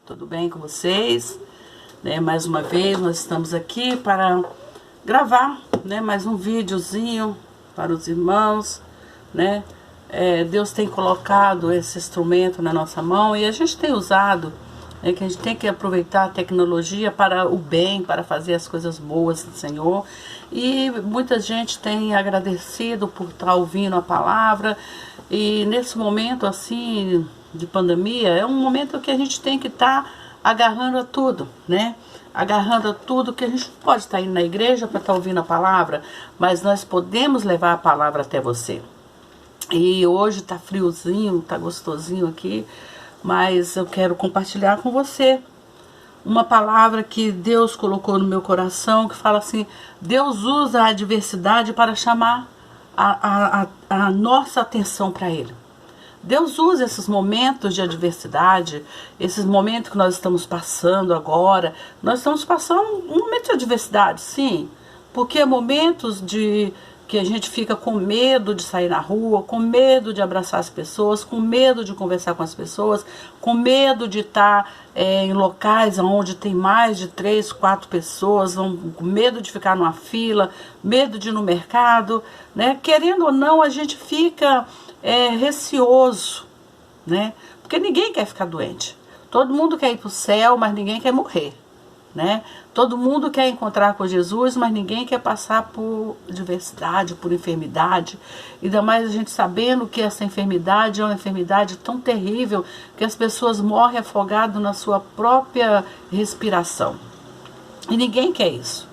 tudo bem com vocês? Mais uma vez nós estamos aqui para gravar, mais um videozinho para os irmãos, Deus tem colocado esse instrumento na nossa mão e a gente tem usado, que a gente tem que aproveitar a tecnologia para o bem, para fazer as coisas boas do Senhor. E muita gente tem agradecido por estar ouvindo a palavra. E nesse momento assim de pandemia, é um momento que a gente tem que estar agarrando a tudo, agarrando a tudo, que a gente pode estar indo na igreja para estar ouvindo a palavra, mas nós podemos levar a palavra até você. E hoje tá friozinho, tá gostosinho aqui, mas eu quero compartilhar com você uma palavra que Deus colocou no meu coração, que fala assim: Deus usa a adversidade para chamar a nossa atenção para Ele. Deus usa esses momentos de adversidade, esses momentos que nós estamos passando agora. Nós estamos passando um momento de adversidade, sim, porque é momentos que a gente fica com medo de sair na rua, com medo de abraçar as pessoas, com medo de conversar com as pessoas, com medo de estar em locais onde tem mais de 3, 4 pessoas, com medo de ficar numa fila, medo de ir no mercado, Querendo ou não, a gente fica receoso, Porque ninguém quer ficar doente. Todo mundo quer ir para o céu, mas ninguém quer morrer. Todo mundo quer encontrar com Jesus, mas ninguém quer passar por adversidade, por enfermidade. Ainda mais a gente sabendo que essa enfermidade é uma enfermidade tão terrível que as pessoas morrem afogadas na sua própria respiração. E ninguém quer isso.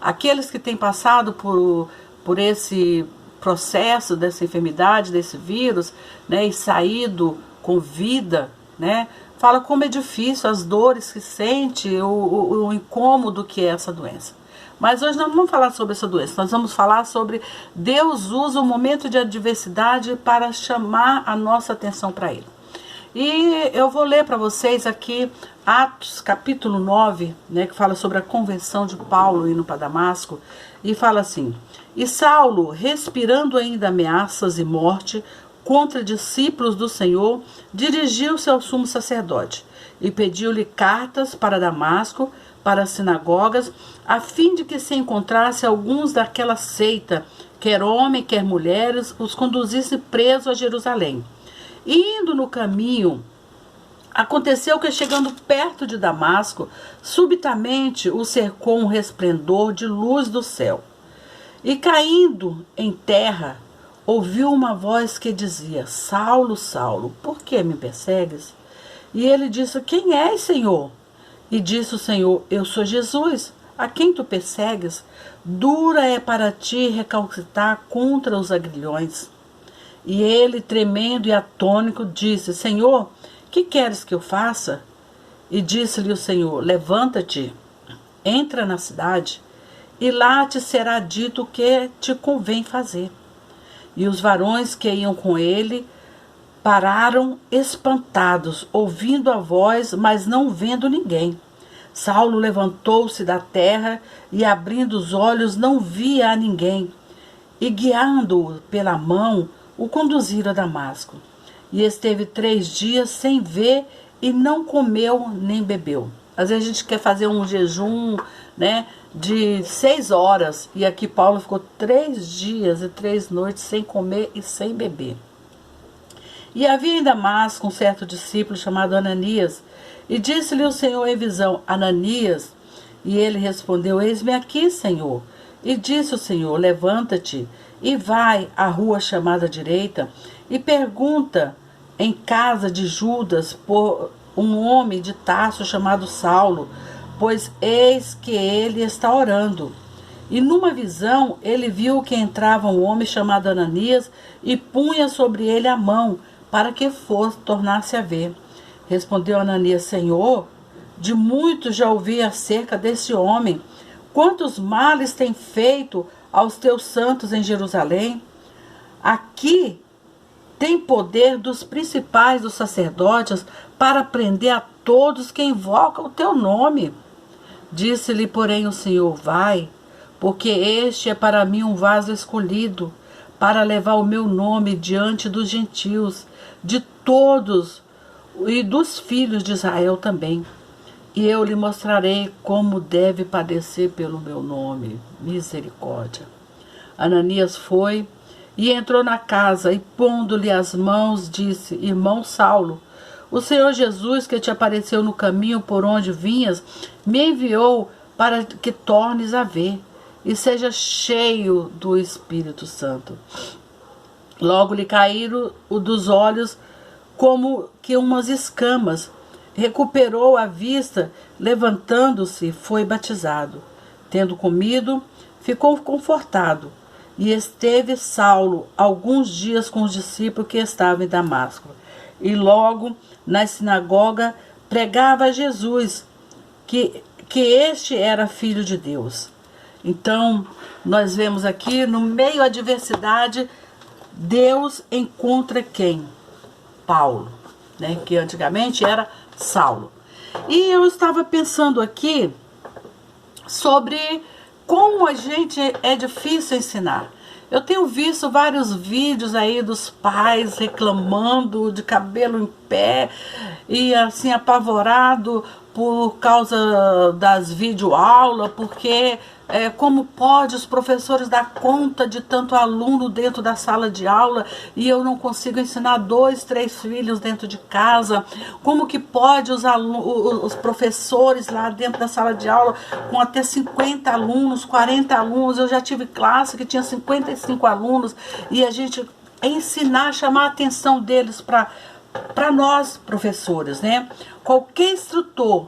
Aqueles que têm passado por esse processo dessa enfermidade, desse vírus, e saído com vida, fala como é difícil, as dores que sente, o incômodo que é essa doença. Mas hoje nós não vamos falar sobre essa doença, nós vamos falar sobre Deus usa o momento de adversidade para chamar a nossa atenção para Ele. E eu vou ler para vocês aqui Atos capítulo 9, que fala sobre a conversão de Paulo indo para Damasco, e fala assim: E Saulo, respirando ainda ameaças e morte contra discípulos do Senhor, dirigiu-se ao sumo sacerdote e pediu-lhe cartas para Damasco, para as sinagogas, a fim de que se encontrasse alguns daquela seita, quer homem, quer mulheres, os conduzisse presos a Jerusalém. Indo no caminho, aconteceu que, chegando perto de Damasco, subitamente o cercou um resplendor de luz do céu. E caindo em terra, ouviu uma voz que dizia: Saulo, Saulo, por que me persegues? E ele disse: Quem és, Senhor? E disse o Senhor: Eu sou Jesus, a quem tu persegues. Dura é para ti recalcitrar contra os aguilhões. E ele, tremendo e atônito, disse: Senhor, que queres que eu faça? E disse-lhe o Senhor: Levanta-te, entra na cidade, e lá te será dito o que te convém fazer. E os varões que iam com ele pararam espantados, ouvindo a voz, mas não vendo ninguém. Saulo levantou-se da terra e, abrindo os olhos, não via a ninguém. E, guiando-o pela mão, o conduziram a Damasco. E esteve 3 dias sem ver e não comeu nem bebeu. Às vezes a gente quer fazer um jejum, de 6 horas. E aqui Paulo ficou 3 dias e 3 noites sem comer e sem beber. E havia em Damasco um certo discípulo chamado Ananias. E disse-lhe o Senhor em visão: Ananias. E ele respondeu: Eis-me aqui, Senhor. E disse o Senhor: Levanta-te e vai à rua chamada direita e pergunta em casa de Judas por um homem de Tarso chamado Saulo, pois eis que ele está orando. E numa visão ele viu que entrava um homem chamado Ananias e punha sobre ele a mão, para que fosse tornar-se a ver. Respondeu Ananias: Senhor, de muito já ouvi acerca desse homem, quantos males tem feito aos teus santos em Jerusalém. Aqui tem poder dos principais dos sacerdotes para prender a todos que invocam o teu nome. Disse-lhe, porém, o Senhor: Vai, porque este é para mim um vaso escolhido, para levar o meu nome diante dos gentios, de todos e dos filhos de Israel também. e eu lhe mostrarei como deve padecer pelo meu nome. Misericórdia. Ananias foi e entrou na casa, e pondo-lhe as mãos, disse: Irmão Saulo, o Senhor Jesus, que te apareceu no caminho por onde vinhas, me enviou para que tornes a ver e seja cheio do Espírito Santo. Logo lhe caíram dos olhos como que umas escamas. Recuperou a vista, levantando-se, foi batizado. Tendo comido, ficou confortado. E esteve Saulo alguns dias com os discípulos que estavam em Damasco. E logo, na sinagoga, pregava a Jesus, que este era filho de Deus. Então, nós vemos aqui, no meio da adversidade, Deus encontra quem? Paulo, né? Que antigamente era Saulo. E eu estava pensando aqui sobre como a gente é difícil ensinar. Eu tenho visto vários vídeos aí dos pais reclamando de cabelo em pé e assim apavorado por causa das videoaulas, porque como pode os professores dar conta de tanto aluno dentro da sala de aula e eu não consigo ensinar 2, 3 filhos dentro de casa? Como que pode os professores lá dentro da sala de aula com até 50 alunos, 40 alunos? Eu já tive classe que tinha 55 alunos e a gente ensinar, chamar a atenção deles para nós professores, né? Qualquer instrutor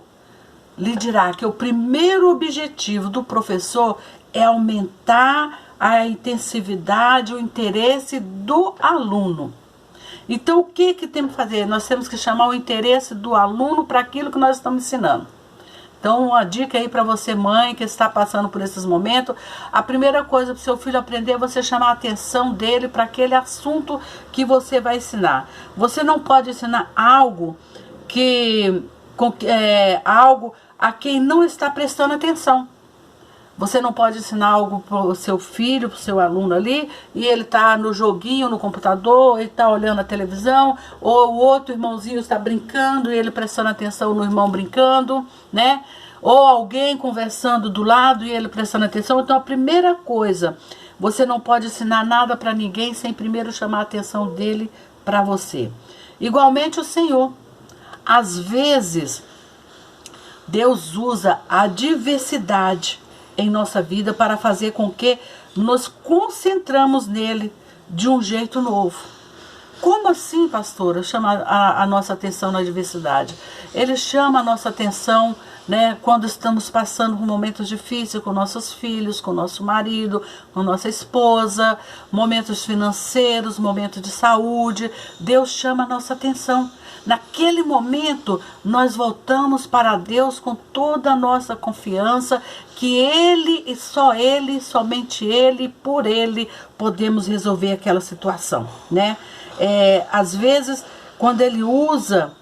lhe dirá que o primeiro objetivo do professor é aumentar a intensividade, o interesse do aluno. Então, o que temos que fazer? Nós temos que chamar o interesse do aluno para aquilo que nós estamos ensinando. Então, uma dica aí para você, mãe, que está passando por esses momentos: a primeira coisa para o seu filho aprender é você chamar a atenção dele para aquele assunto que você vai ensinar. Você não pode ensinar algo algo a quem não está prestando atenção. Você não pode ensinar algo para o seu filho, para o seu aluno ali, e ele está no joguinho, no computador, ele está olhando a televisão, ou o outro irmãozinho está brincando e ele prestando atenção no irmão brincando, né? Ou alguém conversando do lado e ele prestando atenção. Então, a primeira coisa, você não pode ensinar nada para ninguém sem primeiro chamar a atenção dele para você. Igualmente o Senhor. Às vezes, Deus usa a diversidade em nossa vida para fazer com que nos concentramos nele de um jeito novo. Como assim, pastora, chama a nossa atenção na diversidade? Ele chama a nossa atenção, né, quando estamos passando por momentos difíceis com nossos filhos, com nosso marido, com nossa esposa, momentos financeiros, momentos de saúde. Deus chama a nossa atenção. Naquele momento, nós voltamos para Deus com toda a nossa confiança que Ele e só Ele, somente Ele, por Ele, podemos resolver aquela situação, né? Às vezes, quando Ele usa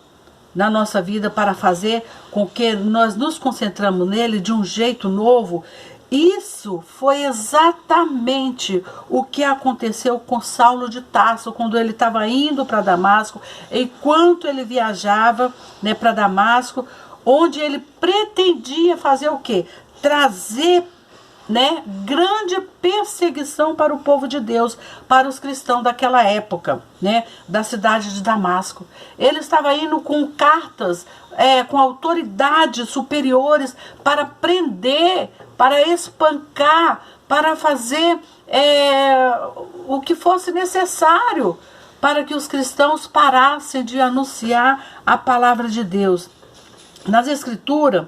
na nossa vida para fazer com que nós nos concentramos nele de um jeito novo, isso foi exatamente o que aconteceu com Saulo de Tarso, quando ele estava indo para Damasco, enquanto ele viajava, né, para Damasco, onde ele pretendia fazer o quê? Trazer, né, grande perseguição para o povo de Deus, para os cristãos daquela época, né, da cidade de Damasco. Ele estava indo com cartas, com autoridades superiores para prender, para espancar, para fazer o que fosse necessário para que os cristãos parassem de anunciar a palavra de Deus. Nas Escrituras,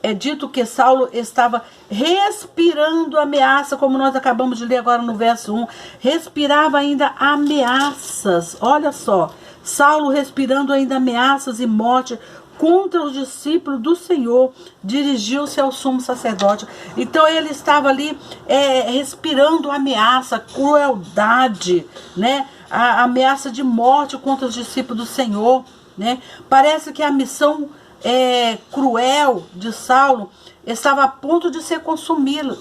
é dito que Saulo estava respirando ameaça, como nós acabamos de ler agora no verso 1. Respirava ainda ameaças. Olha só, Saulo respirando ainda ameaças e morte contra os discípulos do Senhor, dirigiu-se ao sumo sacerdote. Então ele estava ali respirando ameaça, crueldade, né? A ameaça de morte contra os discípulos do Senhor, né? Parece que a missão cruel de Saulo estava a ponto de ser consumida,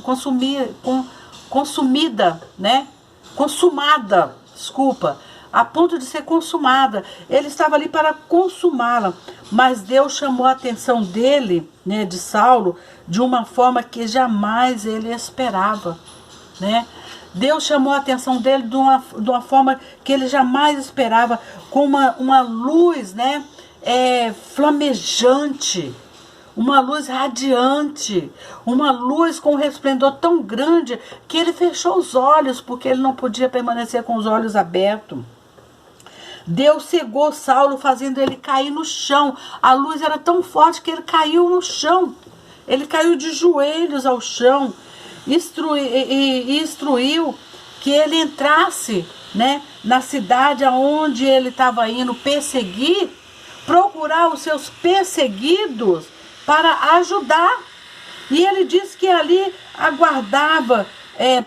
né? Consumada, desculpa. a ponto de ser consumada. Ele estava ali para consumá-la. Mas Deus chamou a atenção dele, né, de Saulo, de uma forma que jamais ele esperava, né? Deus chamou a atenção dele de uma forma que ele jamais esperava, com uma luz, né, flamejante, uma luz radiante, uma luz com um resplendor tão grande que ele fechou os olhos, porque ele não podia permanecer com os olhos abertos. Deus cegou Saulo, fazendo ele cair no chão. A luz era tão forte que ele caiu no chão. Ele caiu de joelhos ao chão. Instruiu que ele entrasse, né, na cidade aonde ele estava indo perseguir, procurar os seus perseguidos para ajudar. E ele disse que ali aguardava,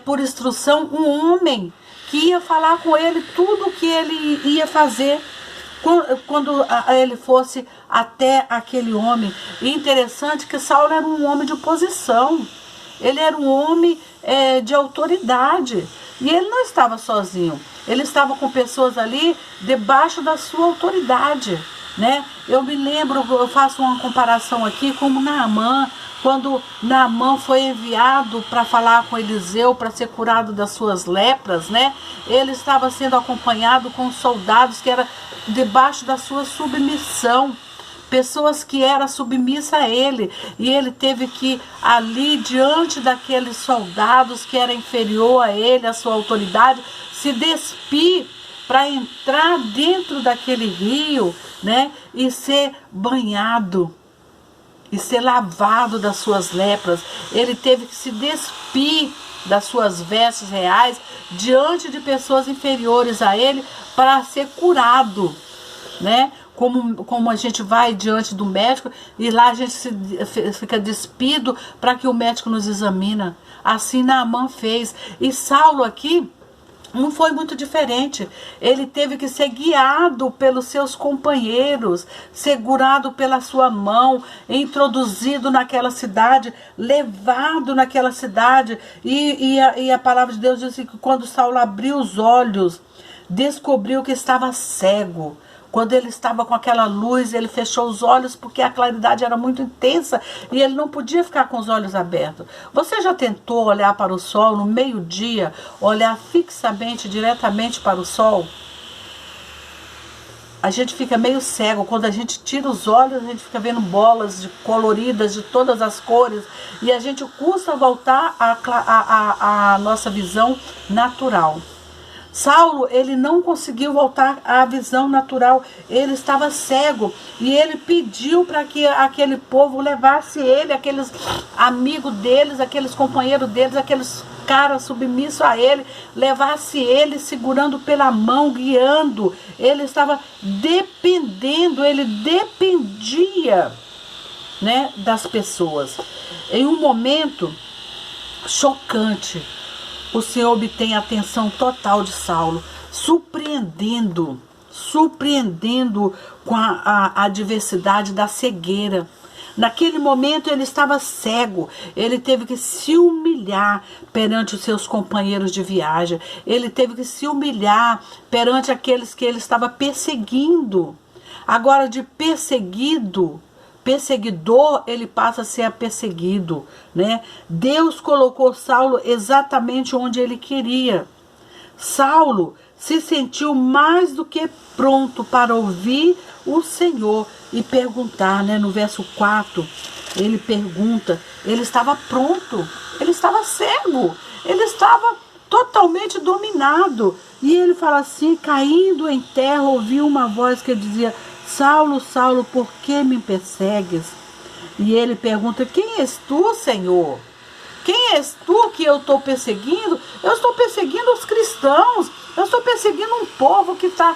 por instrução, um homem que ia falar com ele tudo o que ele ia fazer quando ele fosse até aquele homem. E interessante que Saulo era um homem de posição. Ele era um homem de autoridade. E ele não estava sozinho. Ele estava com pessoas ali debaixo da sua autoridade, né? Eu me lembro, eu faço uma comparação aqui com Naamã. Quando Naamã foi enviado para falar com Eliseu, para ser curado das suas lepras, né? Ele estava sendo acompanhado com soldados que eram debaixo da sua submissão. Pessoas que eram submissas a ele, e ele teve que ali diante daqueles soldados que era inferior a ele, a sua autoridade, se despir para entrar dentro daquele rio, né, e ser banhado e ser lavado das suas lepras. Ele teve que se despir das suas vestes reais diante de pessoas inferiores a ele para ser curado, né? Como a gente vai diante do médico e lá a gente fica despido para que o médico nos examina. Assim Naamã fez. E Saulo aqui não foi muito diferente. Ele teve que ser guiado pelos seus companheiros, segurado pela sua mão, introduzido naquela cidade, levado naquela cidade. E a palavra de Deus diz que quando Saulo abriu os olhos, descobriu que estava cego. Quando ele estava com aquela luz, ele fechou os olhos porque a claridade era muito intensa e ele não podia ficar com os olhos abertos. Você já tentou olhar para o sol no meio-dia, olhar fixamente, diretamente para o sol? A gente fica meio cego. Quando a gente tira os olhos, a gente fica vendo bolas coloridas de todas as cores e a gente custa voltar à nossa visão natural. Saulo, ele não conseguiu voltar à visão natural, ele estava cego e ele pediu para que aquele povo levasse ele, aqueles amigos deles, aqueles companheiros deles, aqueles caras submissos a ele, levasse ele segurando pela mão, guiando. Ele estava dependendo, ele dependia, né, das pessoas. Em um momento chocante, o Senhor obtém a atenção total de Saulo, surpreendendo com a adversidade da cegueira. Naquele momento ele estava cego, ele teve que se humilhar perante os seus companheiros de viagem, ele teve que se humilhar perante aqueles que ele estava perseguindo. Agora, de perseguidor, ele passa a ser perseguido, né? Deus colocou Saulo exatamente onde ele queria. Saulo se sentiu mais do que pronto para ouvir o Senhor e perguntar, né? No verso 4, ele pergunta, ele estava pronto, ele estava cego, ele estava totalmente dominado. E ele fala assim, caindo em terra, ouviu uma voz que dizia: Saulo, Saulo, por que me persegues? E ele pergunta: quem és tu, Senhor? Quem és tu que eu estou perseguindo? Eu estou perseguindo os cristãos. Eu estou perseguindo um povo que está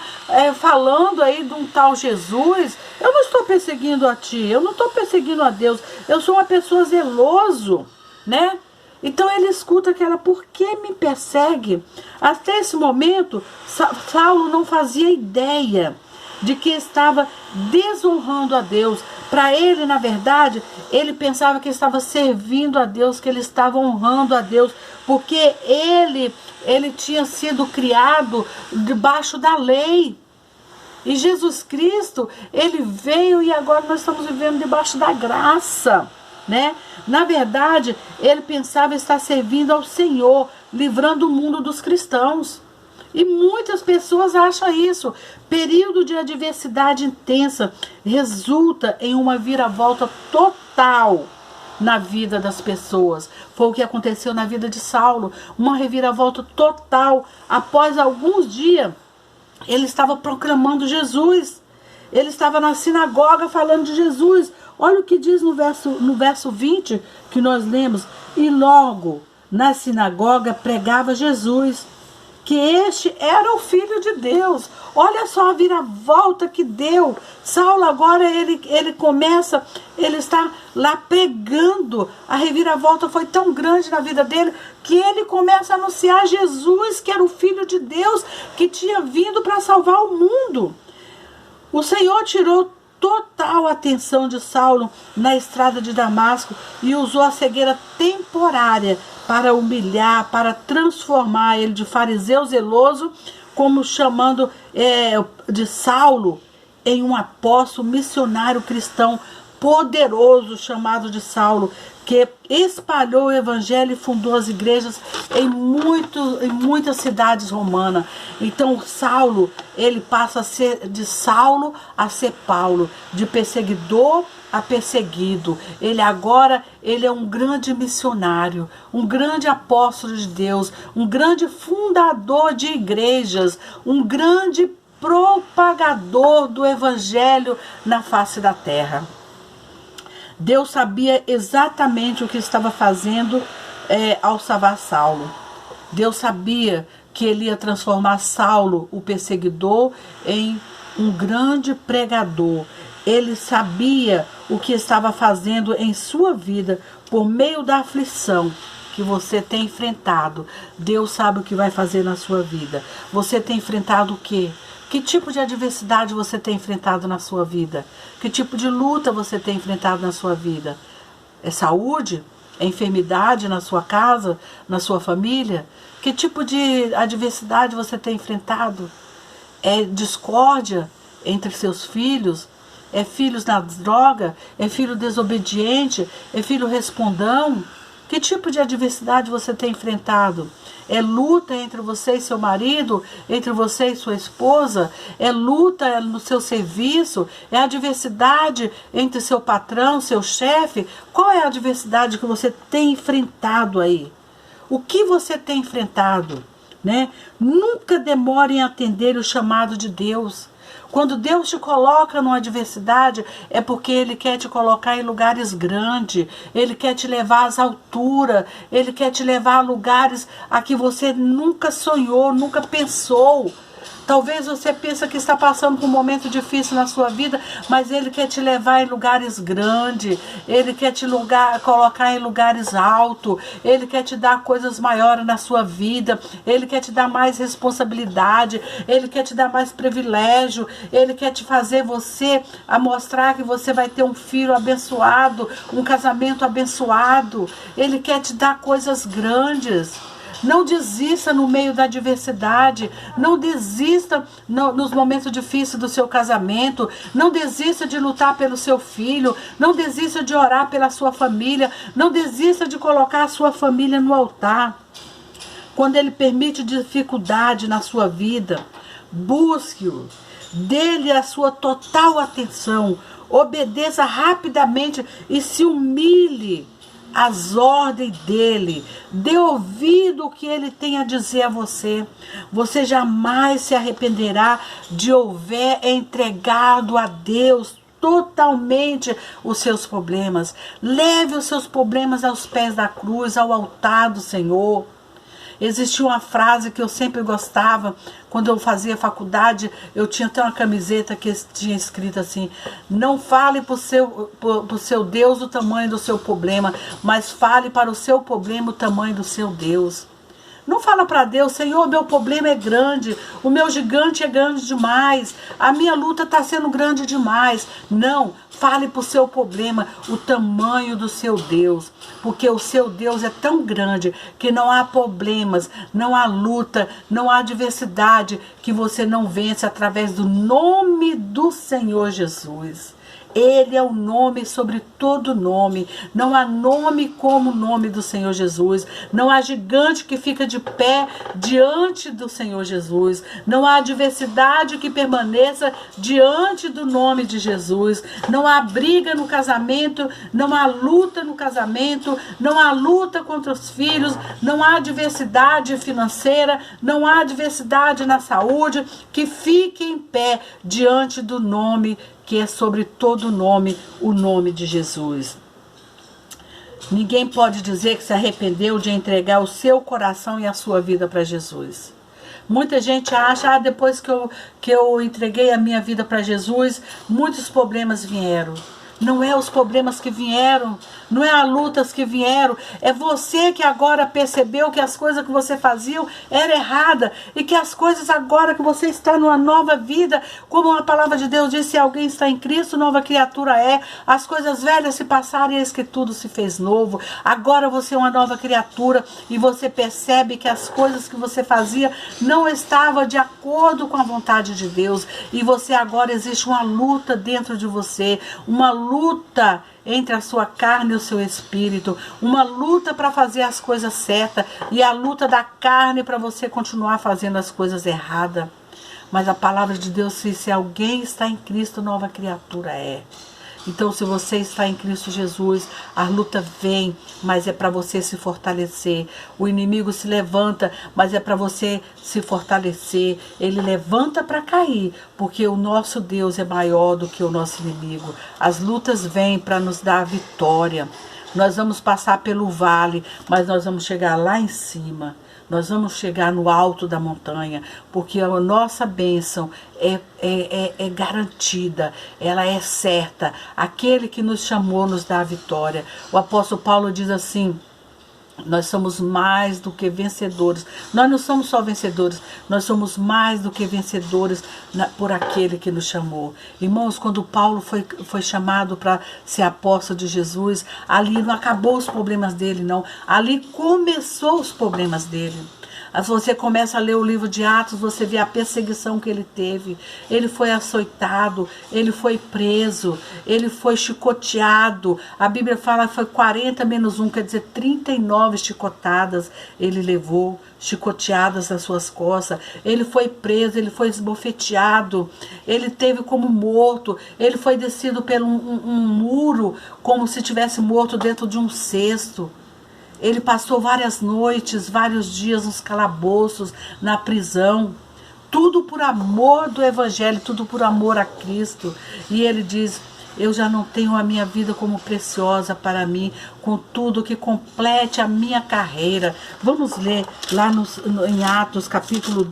falando aí de um tal Jesus. Eu não estou perseguindo a ti. Eu não estou perseguindo a Deus. Eu sou uma pessoa zeloso, né? Então ele escuta aquela: por que me persegue? Até esse momento, Saulo não fazia ideia de que estava desonrando a Deus. Para ele, na verdade, ele pensava que estava servindo a Deus, que ele estava honrando a Deus, porque ele tinha sido criado debaixo da lei. E Jesus Cristo, ele veio e agora nós estamos vivendo debaixo da graça, né? Na verdade, ele pensava estar servindo ao Senhor, livrando o mundo dos cristãos. E muitas pessoas acham isso. Período de adversidade intensa resulta em uma viravolta total na vida das pessoas. Foi o que aconteceu na vida de Saulo. Uma reviravolta total. Após alguns dias, ele estava proclamando Jesus. Ele estava na sinagoga falando de Jesus. Olha o que diz no verso 20 que nós lemos. E logo na sinagoga pregava Jesus, que este era o Filho de Deus. Olha só a viravolta que deu. Saulo agora ele começa, ele está lá pregando. A reviravolta foi tão grande na vida dele que ele começa a anunciar Jesus, que era o Filho de Deus, que tinha vindo para salvar o mundo. O Senhor tirou total atenção de Saulo na estrada de Damasco e usou a cegueira temporária para humilhar, para transformar ele de fariseu zeloso, como chamando de Saulo em um apóstolo missionário cristão poderoso chamado de Saulo, que espalhou o evangelho e fundou as igrejas em muitas cidades romanas. Então Saulo, ele passa a ser de Saulo a ser Paulo, de perseguidor a perseguido. Ele é um grande missionário, um grande apóstolo de Deus, um grande fundador de igrejas, um grande propagador do evangelho na face da terra. Deus sabia exatamente o que estava fazendo ao salvar Saulo. Deus sabia que ele ia transformar Saulo, o perseguidor, em um grande pregador. Ele sabia o que estava fazendo em sua vida por meio da aflição que você tem enfrentado. Deus sabe o que vai fazer na sua vida. Você tem enfrentado o quê? Que tipo de adversidade você tem enfrentado na sua vida? Que tipo de luta você tem enfrentado na sua vida? É saúde? É enfermidade na sua casa? Na sua família? Que tipo de adversidade você tem enfrentado? É discórdia entre seus filhos? É filhos na droga? É filho desobediente? É filho respondão? Que tipo de adversidade você tem enfrentado? É luta entre você e seu marido, entre você e sua esposa? É luta no seu serviço? É adversidade entre seu patrão, seu chefe? Qual é a adversidade que você tem enfrentado aí? O que você tem enfrentado, né? Nunca demore em atender o chamado de Deus. Quando Deus te coloca numa adversidade, é porque Ele quer te colocar em lugares grandes. Ele quer te levar às alturas. Ele quer te levar a lugares a que você nunca sonhou, nunca pensou. Talvez você pense que está passando por um momento difícil na sua vida, mas Ele quer te levar em lugares grandes. Ele quer te colocar em lugares altos. Ele quer te dar coisas maiores na sua vida. Ele quer te dar mais responsabilidade. Ele quer te dar mais privilégio. Ele quer te fazer a mostrar que você vai ter um filho abençoado, um casamento abençoado. Ele quer te dar coisas grandes. Não desista no meio da adversidade. Não desista nos momentos difíceis do seu casamento. Não desista de lutar pelo seu filho. Não desista de orar pela sua família. Não desista de colocar a sua família no altar. Quando Ele permite dificuldade na sua vida, busque-o. Dê-lhe a sua total atenção. Obedeça rapidamente e se humilhe as ordens dele. Dê ouvido o que ele tem a dizer a você. Você jamais se arrependerá de houver entregado a Deus totalmente os seus problemas. Leve os seus problemas aos pés da cruz, ao altar do Senhor. Existia uma frase que eu sempre gostava. Quando eu fazia faculdade, eu tinha até uma camiseta que tinha escrito assim: não fale para o seu Deus o tamanho do seu problema, mas fale para o seu problema o tamanho do seu Deus. Não fala para Deus, Senhor, meu problema é grande, o meu gigante é grande demais, a minha luta está sendo grande demais. Não, fale para o seu problema o tamanho do seu Deus, porque o seu Deus é tão grande que não há problemas, não há luta, não há adversidade que você não vence através do nome do Senhor Jesus. Ele é o nome sobre todo nome. Não há nome como o nome do Senhor Jesus. Não há gigante que fica de pé diante do Senhor Jesus. Não há adversidade que permaneça diante do nome de Jesus. Não há briga no casamento. Não há luta no casamento. Não há luta contra os filhos. Não há adversidade financeira. Não há adversidade na saúde que fique em pé diante do nome que é sobre todo nome, o nome de Jesus. Ninguém pode dizer que se arrependeu de entregar o seu coração e a sua vida para Jesus. Muita gente acha, depois que eu entreguei a minha vida para Jesus, muitos problemas vieram. Não é os problemas que vieram, não é as lutas que vieram, é você que agora percebeu que as coisas que você fazia eram erradas e que as coisas agora que você está numa nova vida, como a palavra de Deus diz, se alguém está em Cristo, nova criatura é, as coisas velhas se passaram e eis que tudo se fez novo. Agora você é uma nova criatura e você percebe que as coisas que você fazia não estavam de acordo com a vontade de Deus e você agora existe uma luta dentro de você, uma luta entre a sua carne e o seu espírito, uma luta para fazer as coisas certas e a luta da carne para você continuar fazendo as coisas erradas. Mas a palavra de Deus diz, se alguém está em Cristo, nova criatura é. Então, se você está em Cristo Jesus, a luta vem, mas é para você se fortalecer. O inimigo se levanta, mas é para você se fortalecer. Ele levanta para cair, porque o nosso Deus é maior do que o nosso inimigo. As lutas vêm para nos dar a vitória. Nós vamos passar pelo vale, mas nós vamos chegar lá em cima. Nós vamos chegar no alto da montanha, porque a nossa bênção é garantida, ela é certa. Aquele que nos chamou nos dá a vitória. O apóstolo Paulo diz assim, nós somos mais do que vencedores. Nós não somos só vencedores, nós somos mais do que vencedores por aquele que nos chamou. Irmãos, quando Paulo foi chamado para ser apóstolo de Jesus, ali não acabou os problemas dele, não. Ali começou os problemas dele. Você começa a ler o livro de Atos, você vê a perseguição que ele teve. Ele foi açoitado, ele foi preso, ele foi chicoteado. A Bíblia fala que foi 40 menos 1, quer dizer, 39 chicotadas ele levou, chicoteadas nas suas costas. Ele foi preso, ele foi esbofeteado, ele teve como morto, ele foi descido por um muro, como se tivesse morto dentro de um cesto. Ele passou várias noites, vários dias nos calabouços, na prisão. Tudo por amor do Evangelho, tudo por amor a Cristo. E ele diz, eu já não tenho a minha vida como preciosa para mim, contudo que complete a minha carreira. Vamos ler lá em Atos, capítulo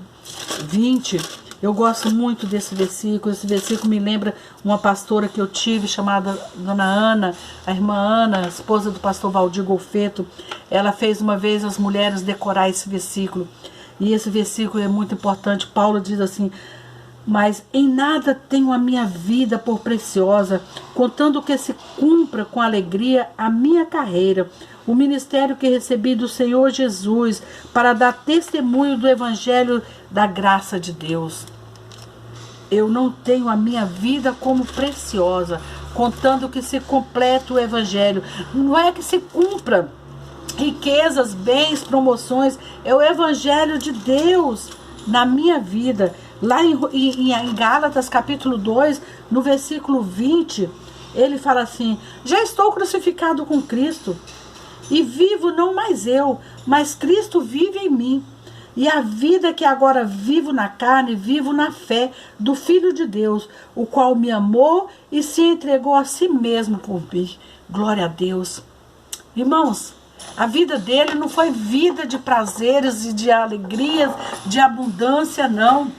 20. Eu gosto muito desse versículo. Esse versículo me lembra uma pastora que eu tive, chamada Dona Ana, a irmã Ana, esposa do pastor Valdir Golfeto. Ela fez uma vez as mulheres decorar esse versículo. E esse versículo é muito importante. Paulo diz assim, mas em nada tenho a minha vida por preciosa, contando que se cumpra com alegria a minha carreira, o ministério que recebi do Senhor Jesus, para dar testemunho do Evangelho da graça de Deus. Eu não tenho a minha vida como preciosa, contando que se complete o Evangelho. Não é que se cumpra riquezas, bens, promoções, é o Evangelho de Deus na minha vida. Lá em Gálatas capítulo 2, no versículo 20, ele fala assim, já estou crucificado com Cristo, e vivo não mais eu, mas Cristo vive em mim. E a vida que agora vivo na carne, vivo na fé do Filho de Deus, o qual me amou e se entregou a si mesmo por mim. Glória a Deus. Irmãos, a vida dele não foi vida de prazeres e de alegrias, de abundância, não.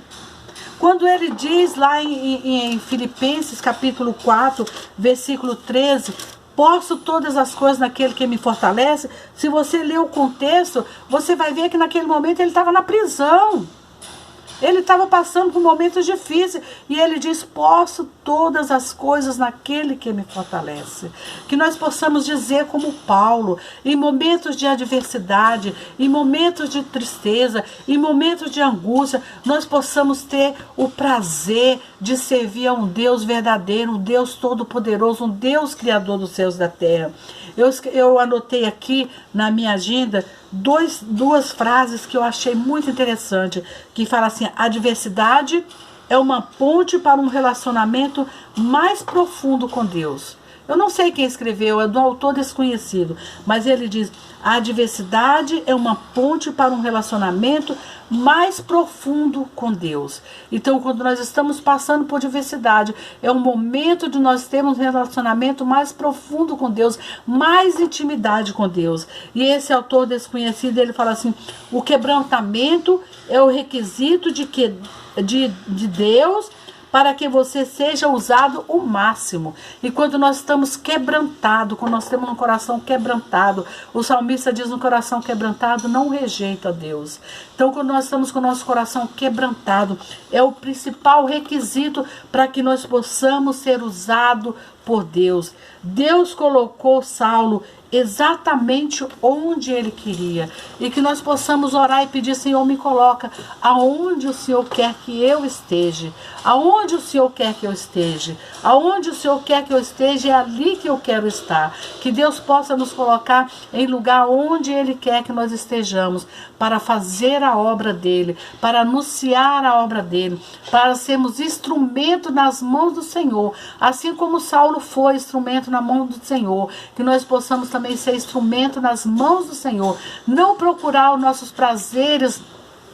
Quando ele diz lá em Filipenses capítulo 4, versículo 13, Posso todas as coisas naquele que me fortalece. Se você ler o contexto, você vai ver que naquele momento ele estava na prisão. Ele estava passando por momentos difíceis. E ele diz, posso todas as coisas naquele que me fortalece. Que nós possamos dizer como Paulo, em momentos de adversidade, em momentos de tristeza, em momentos de angústia, nós possamos ter o prazer de servir a um Deus verdadeiro, um Deus todo-poderoso, um Deus criador dos céus e da terra. Eu anotei aqui na minha agenda duas frases que eu achei muito interessante, que fala assim, a adversidade é uma ponte para um relacionamento mais profundo com Deus. Eu não sei quem escreveu, é do autor desconhecido, mas ele diz, a adversidade é uma ponte para um relacionamento mais profundo com Deus. Então, quando nós estamos passando por adversidade, é um momento de nós termos um relacionamento mais profundo com Deus, mais intimidade com Deus. E esse autor desconhecido, ele fala assim, o quebrantamento é o requisito de Deus para que você seja usado o máximo. E quando nós estamos quebrantados, quando nós temos um coração quebrantado, o salmista diz, no coração quebrantado não rejeita Deus. Então, quando nós estamos com o nosso coração quebrantado, é o principal requisito para que nós possamos ser usados por Deus. Deus colocou Saulo exatamente onde ele queria, e que nós possamos orar e pedir, Senhor, me coloca aonde o Senhor quer que eu esteja, aonde o Senhor quer que eu esteja, aonde o Senhor quer que eu esteja, é ali que eu quero estar. Que Deus possa nos colocar em lugar onde Ele quer que nós estejamos, para fazer a obra dEle, para anunciar a obra dEle, para sermos instrumento nas mãos do Senhor, assim como Saulo foi instrumento na mão do Senhor, que nós possamos também ser instrumento nas mãos do Senhor, não procurar os nossos prazeres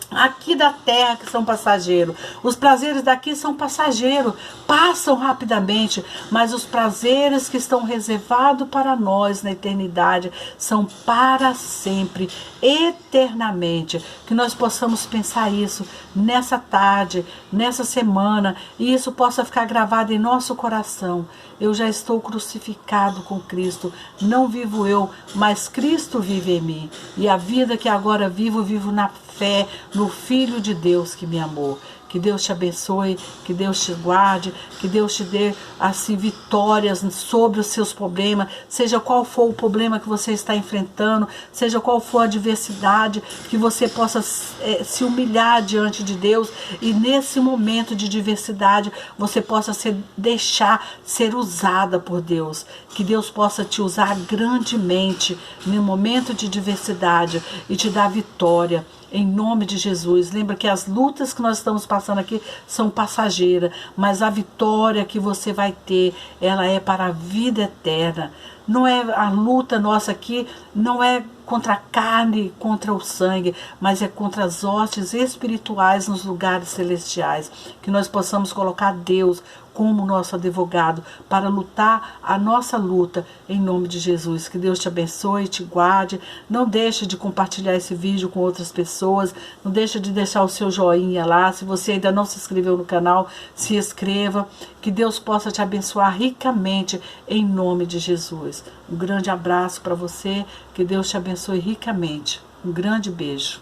aqui da terra, que são passageiros. Os prazeres daqui são passageiros, passam rapidamente, mas os prazeres que estão reservados para nós na eternidade são para sempre, eternamente. Que nós possamos pensar isso nessa tarde, nessa semana, e isso possa ficar gravado em nosso coração. Eu já estou crucificado com Cristo, não vivo eu, mas Cristo vive em mim, e a vida que agora vivo, vivo na fé no Filho de Deus que me amou. Que Deus te abençoe, que Deus te guarde, que Deus te dê assim vitórias sobre os seus problemas, seja qual for o problema que você está enfrentando, seja qual for a adversidade, que você possa se humilhar diante de Deus, e nesse momento de adversidade você possa deixar ser usada por Deus, que Deus possa te usar grandemente no momento de adversidade e te dar vitória. Em nome de Jesus, lembra que as lutas que nós estamos passando aqui são passageiras, mas a vitória que você vai ter, ela é para a vida eterna. Não é a luta nossa aqui, não é contra a carne, contra o sangue, mas é contra as hostes espirituais nos lugares celestiais. Que nós possamos colocar Deus como nosso advogado para lutar a nossa luta em nome de Jesus. Que Deus te abençoe, te guarde. Não deixe de compartilhar esse vídeo com outras pessoas. Não deixe de deixar o seu joinha lá. Se você ainda não se inscreveu no canal, se inscreva. Que Deus possa te abençoar ricamente em nome de Jesus. Um grande abraço para você. Que Deus te abençoe ricamente. Um grande beijo.